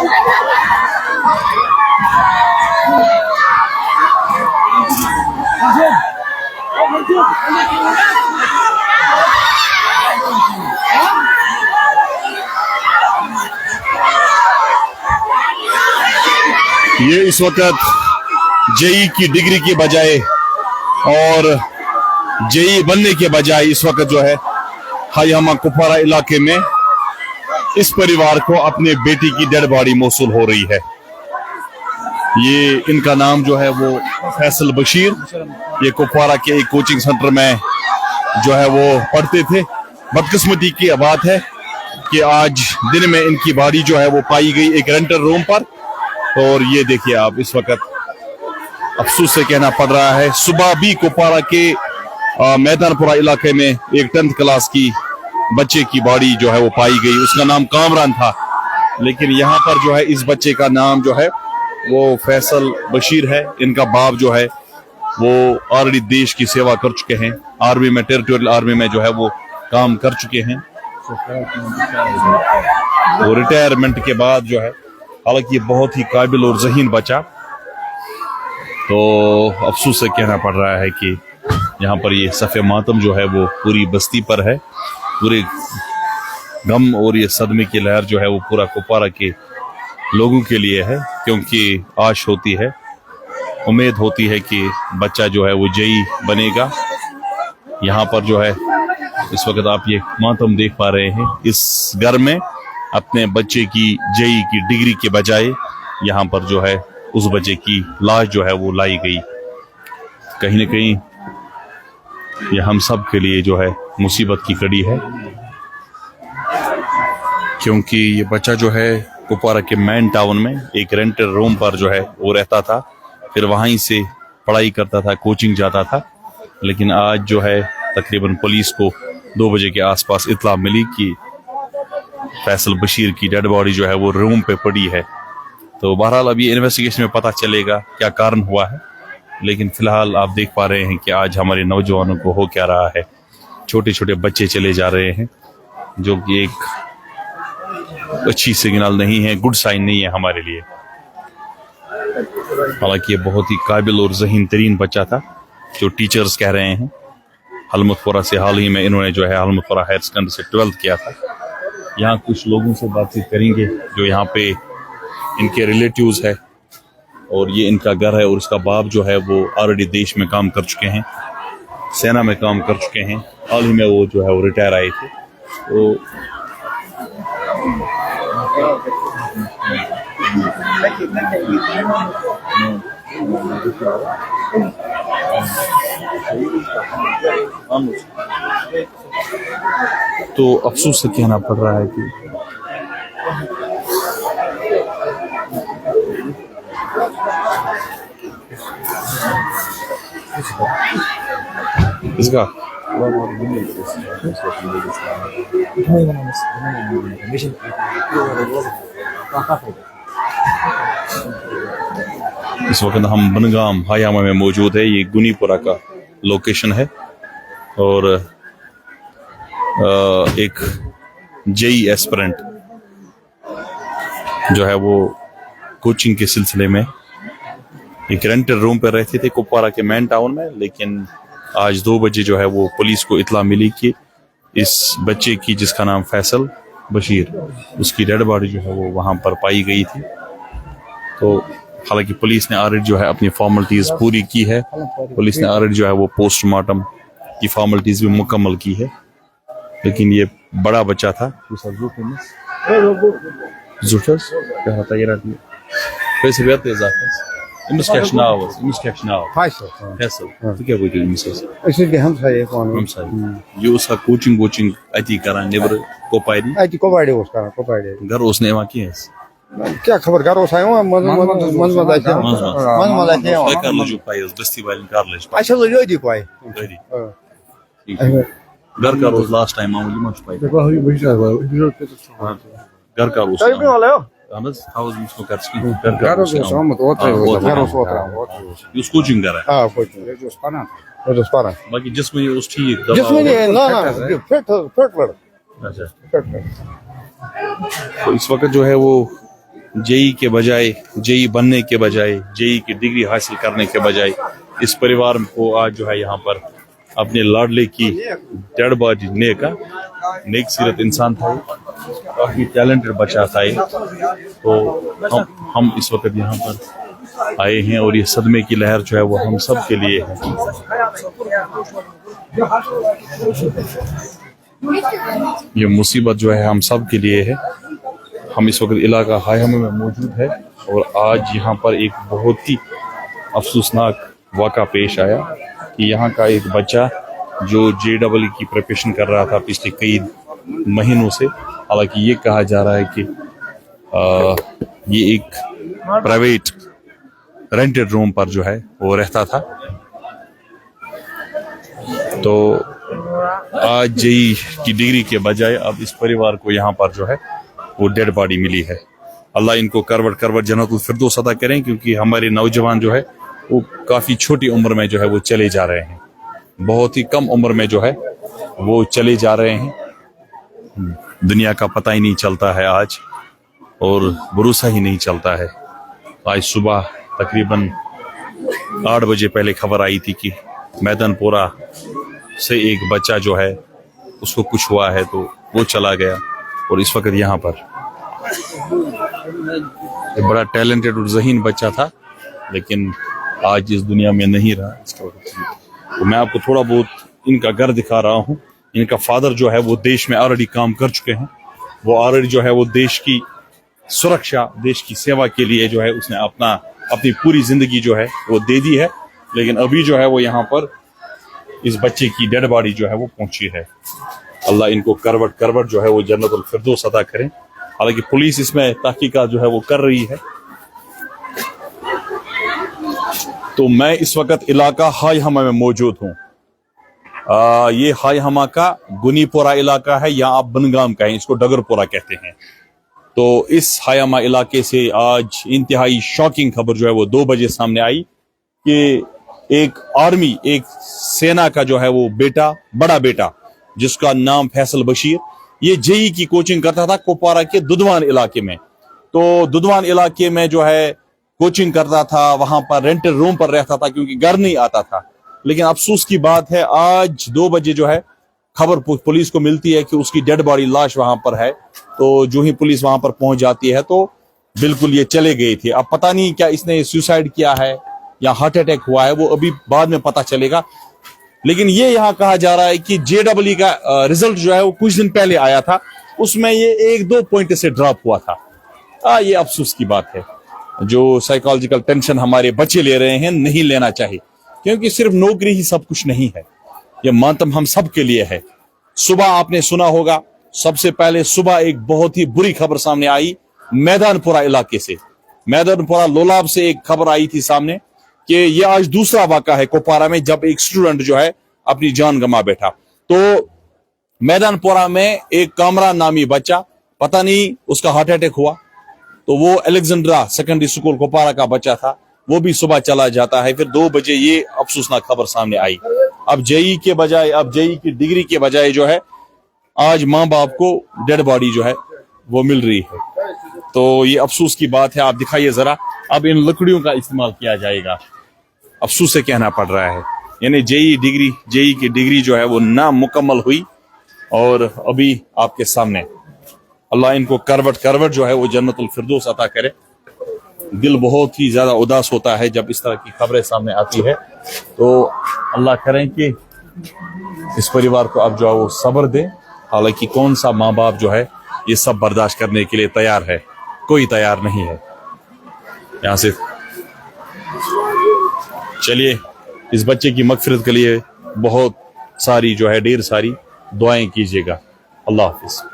ये इस वक्त जेई की डिग्री के बजाय और जेई बनने के बजाय इस वक्त जो है हायामा कुपवारा इलाके में इस परिवार को अपने बेटी की डेड बॉडी मौसूल हो रही है। ये इनका नाम जो है वो फैसल बशीर, ये कुपवारा के एक कोचिंग सेंटर में जो है वो पढ़ते थे। बदकिस्मती की बात है कि आज दिन में इनकी बॉडी जो है वो पाई गई एक रेंटल रूम पर। और ये देखिए आप, इस वक्त अफसोस से कहना पड़ रहा है, सुबह भी कुपवारा के मैदानपुरा इलाके में एक 10th क्लास की बच्चे की बॉडी जो है वो पाई गई। उसका नाम कामरान था, लेकिन यहाँ पर जो है इस बच्चे का नाम जो है वो फैसल बशीर है। इनका बाप जो है वो ऑलरेडी देश की सेवा कर चुके हैं, आर्मी में, टेरिटोरियल आर्मी में जो है वो काम कर चुके हैं। वो रिटायरमेंट के बाद जो है, हालांकि ये बहुत ही काबिल और ज़हीन बच्चा, तो अफसोस से कहना पड़ रहा है कि यहाँ पर ये सफ़े मातम जो है वो पूरी बस्ती पर है। पूरे गम और ये सदमे की लहर जो है वो पूरा कुपवारा के लोगों के लिए है, क्योंकि आश होती है, उम्मीद होती है कि बच्चा जो है वो जेई बनेगा। यहाँ पर जो है इस वक्त आप ये मातम देख पा रहे हैं, इस घर में अपने बच्चे की जेई की डिग्री के बजाय यहाँ पर जो है उस बच्चे की लाश जो है वो लाई गई। कहीं ना कहीं ये हम सब के लिए जो है मुसीबत की कड़ी है, क्योंकि ये बच्चा जो है कुपवारा के मेन टाउन में एक रेंटेड रूम पर जो है वो रहता था, फिर वहीं से पढ़ाई करता था, कोचिंग जाता था। लेकिन आज जो है तकरीबन पुलिस को 2 बजे के आसपास इत्तला मिली कि फैसल बशीर की डेड बॉडी जो है वो रूम पे पड़ी है। तो बहरहाल अभी इन्वेस्टिगेशन में पता चलेगा क्या कारण हुआ है, लेकिन फिलहाल आप देख पा रहे हैं कि आज हमारे नौजवानों को हो क्या रहा है। छोटे छोटे बच्चे चले जा रहे हैं, जो कि एक अच्छी सिग्नल नहीं है, गुड साइन नहीं है हमारे लिए। हालांकि ये बहुत ही काबिल और ज़हीन तरीन बच्चा था, जो टीचर्स कह रहे हैं। हलमतपुरा से हाल ही में इन्होंने जो है हलमतपुरा हायर सेकेंडरी से 12th किया था। यहाँ कुछ लोगों से बातचीत करेंगे जो यहाँ पे इनके रिलेटिव्स है, और ये इनका घर है, और इसका बाप जो है वो ऑलरेडी देश में काम कर चुके हैं, सेना में काम कर चुके हैं। हाल ही में वो जो है वो रिटायर आए थे। तो तो अफसोस से कहना पड़ रहा है कि इसका इस वक्त हम बनगाम हायामा में मौजूद है। ये गुनीपुरा का लोकेशन है, और एक जेई एस्पिरेंट जो है वो कोचिंग के सिलसिले में एक रेंटेड रूम पर रहते थे कुपवारा के मेन टाउन में। लेकिन आज 2 बजे जो है वो पुलिस को इत्तला मिली कि इस बच्चे की, जिसका नाम फैसल बशीर, उसकी डेड बॉडी जो है वो वहाँ पर पाई गई थी। तो हालांकि पुलिस ने ऑलरेडी जो है अपनी फॉर्मेलिटीज पूरी की है। पुलिस ने ऑलरेडी जो है वो पोस्टमार्टम की फॉर्मेलिटीज भी मुकम्मल की है। लेकिन ये बड़ा बच्चा था, उसका कोचिंग अति करा निबर कोपाड़ी घर उसने वहाँ किया क्या खबर घर उस आयो बस्ती वाले कर ले अच्छा लो पाई घर का रोज लास्ट टाइम मामूली मच पाई घर का रोज अनस हाउस उसको कर सकी घर रोज सहमत होता है उस कोचिंग कर हां कोचिंग जो स्पारा बाकी जिसमें उस ठीक जिसमें ना फिट अच्छा तो इस वक्त जो है वो जेई के बजाय, जेई बनने के बजाय, जेई की डिग्री हासिल करने के बजाय इस परिवार को आज जो है यहाँ पर अपने लाडले की डेड बॉडी नेक सीरत इंसान था, काफी टैलेंटेड बच्चा था ये। तो हम इस वक्त यहाँ पर आए हैं और ये सदमे की लहर जो है वो हम सब के लिए है। ये मुसीबत जो है हम सब के लिए है। हम इस वक्त इलाका हायहम में मौजूद है और आज यहाँ पर एक बहुत ही अफसोसनाक वाक़ा पेश आया कि यहाँ का एक बच्चा जो JEE की प्रिपरेशन कर रहा था पिछले कई महीनों से, हालांकि ये कहा जा रहा है कि ये एक प्राइवेट रेंटेड रूम पर जो है वो रहता था, तो आज JEE की डिग्री के बजाय अब इस परिवार को यहाँ पर जो है वो डेड बॉडी मिली है। अल्लाह इनको करवट जन्नतुल फिरदौस अता करें, क्योंकि हमारे नौजवान जो है वो काफ़ी छोटी उम्र में जो है वो चले जा रहे हैं, बहुत ही कम उम्र में जो है वो चले जा रहे हैं। दुनिया का पता ही नहीं चलता है आज और भरोसा ही नहीं चलता है। आज सुबह तकरीबन 8 बजे पहले खबर आई थी कि मैदानपुरा से एक बच्चा जो है उसको कुछ हुआ है, तो वो चला गया और इस वक्त यहाँ पर एक बड़ा टैलेंटेड और ज़हीन बच्चा था, लेकिन आज इस दुनिया में नहीं रहा। इसके वक्त तो मैं आपको थोड़ा बहुत इनका घर दिखा रहा हूँ। इनका फादर जो है वो देश में ऑलरेडी काम कर चुके हैं, वो ऑलरेडी जो है वो देश की सुरक्षा, देश की सेवा के लिए जो है उसने अपनी पूरी जिंदगी जो है वो दे दी है, लेकिन अभी जो है वो यहाँ पर इस बच्चे की डेड बॉडी जो है वो पहुंची है। अल्लाह इनको करवट जो है वो जन्नतुल फिरदौस अता करें। हालांकि पुलिस इसमें तहकीकात जो है वो कर रही है। तो मैं इस वक्त इलाका हायहमा में मौजूद हूँ। ये हायहमा का गुनीपुरा इलाका है, या आप बनगाम का है, इसको डगरपुरा कहते हैं। तो इस हायहमा इलाके से आज इंतहाई शॉकिंग खबर जो है वो 2 बजे सामने आई कि एक सेना का जो है वो बड़ा बेटा जिसका नाम फैसल बशीर, ये JEE की कोचिंग करता था कुपवारा के दुधवान इलाके में। तो दुधवान इलाके में जो है कोचिंग करता था, वहां पर रेंटेड रूम पर रहता था क्योंकि घर नहीं आता था। लेकिन अफसोस की बात है आज 2 बजे जो है खबर पुलिस को मिलती है कि उसकी डेड बॉडी लाश वहां पर है। तो जो ही पुलिस वहां पर पहुंच जाती है तो बिल्कुल ये चले गए थे। अब पता नहीं क्या इसने सुसाइड किया है या हार्ट अटैक हुआ है, वो अभी बाद में पता चलेगा। लेकिन ये यहाँ कहा जा रहा है कि JEE का रिजल्ट जो है वो कुछ दिन पहले आया था, उसमें ये 1-2 पॉइंट से ड्रॉप हुआ था। ये अफसोस की बात है। जो साइकोलॉजिकल टेंशन हमारे बच्चे ले रहे हैं, नहीं लेना चाहिए, क्योंकि सिर्फ नौकरी ही सब कुछ नहीं है। ये मातम हम सब के लिए है। सुबह आपने सुना होगा, सबसे पहले सुबह एक बहुत ही बुरी खबर सामने आई मैदानपुरा इलाके से। मैदानपुरा लोलाब से एक खबर आई थी सामने कि ये आज दूसरा वाक़ा है कुपवारा में जब एक स्टूडेंट जो है अपनी जान गंवा बैठा। तो मैदानपुरा में एक कामरान नामी बच्चा, पता नहीं उसका हार्ट अटैक हुआ, तो वो अलेक्जेंड्रा सेकेंडरी स्कूल कुपवारा का बच्चा था, वो भी सुबह चला जाता है। फिर 2 बजे ये अफसोसनाक खबर सामने आई। अब JEE के बजाय, अब JEE की डिग्री के बजाय जो है आज माँ बाप को डेड बॉडी जो है वो मिल रही है। तो ये अफसोस की बात है। आप दिखाइए जरा, अब इन लकड़ियों का इस्तेमाल किया जाएगा। अफसोस से कहना पड़ रहा है, यानी JEE की डिग्री जो है वो नामुकम्मल हुई और अभी आपके सामने। अल्लाह इनको करवट जो है वो जन्नतुल फिरदौस अता करे। दिल बहुत ही ज्यादा उदास होता है जब इस तरह की खबरें सामने आती है। तो अल्लाह करें कि इस परिवार को अब जो है वो सब्र दे। हालांकि कौन सा माँ बाप जो है ये सब बर्दाश्त करने के लिए तैयार है? कोई तैयार नहीं है। यहाँ से चलिए इस बच्चे की मगफिरत के लिए बहुत सारी जो है ढेर सारी दुआएं कीजिएगा। अल्लाह हाफिज।